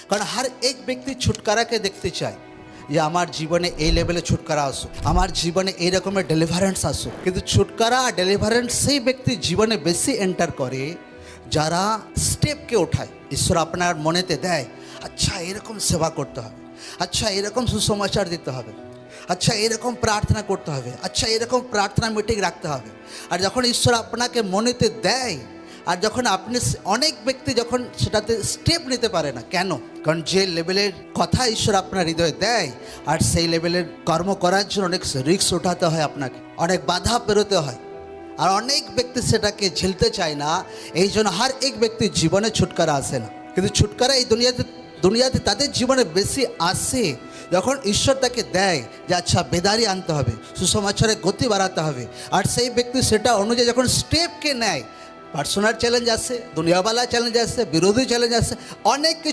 কারণ हर एक ব্যক্তি ছুটকারাকে দেখতে চায় যে আমার জীবনে এই লেভেলে ছুটকারা আসুক, আমার জীবনে এই রকমের ডেলিভারেন্স আসুক। কিন্তু ছুটকারা আর ডেলিভারেন্স সেই ব্যক্তির জীবনে বেশি এন্টার করে যারা স্টেপকে ওঠায়। ঈশ্বর আপনার মনেতে দেয়, আচ্ছা এরকম সেবা করতে হবে, আচ্ছা এরকম সুসমাচার দিতে হবে, আচ্ছা এরকম প্রার্থনা করতে হবে, আচ্ছা এরকম প্রার্থনা মিটিং রাখতে হবে। আর যখন ঈশ্বর আপনাকে মনেতে দেয়, আর যখন আপনি অনেক ব্যক্তি যখন সেটাতে স্টেপ নিতে পারে না, কেন? কারণ যে লেভেলের কথা ঈশ্বর আপনার হৃদয়ে দেয়, আর সেই লেভেলের কর্ম করার জন্য অনেক রিস্ক উঠাতে হয়, আপনাকে অনেক বাধা পেরোতে হয়, আর অনেক ব্যক্তি সেটাকে ঝেলতে চায় না। এই জন্য हर एक ব্যক্তির জীবনে ছুটকারা আসে না। কিন্তু ছুটকারা এই দুনিয়াতে তাদের জীবনে বেশি আসে যখন ঈশ্বর তাকে দেয় যে আচ্ছা বেদারি আনতে হবে, সুসমাচারে গতি বাড়াতে হবে, আর সেই ব্যক্তি সেটা অনুযায়ী যখন স্টেপকে নেয়, পার্সোনাল চ্যালেঞ্জ আসে, দুনিয়াওয়ালা চ্যালেঞ্জ আসে, বিরোধী চ্যালেঞ্জ আসে, অনেক কিছু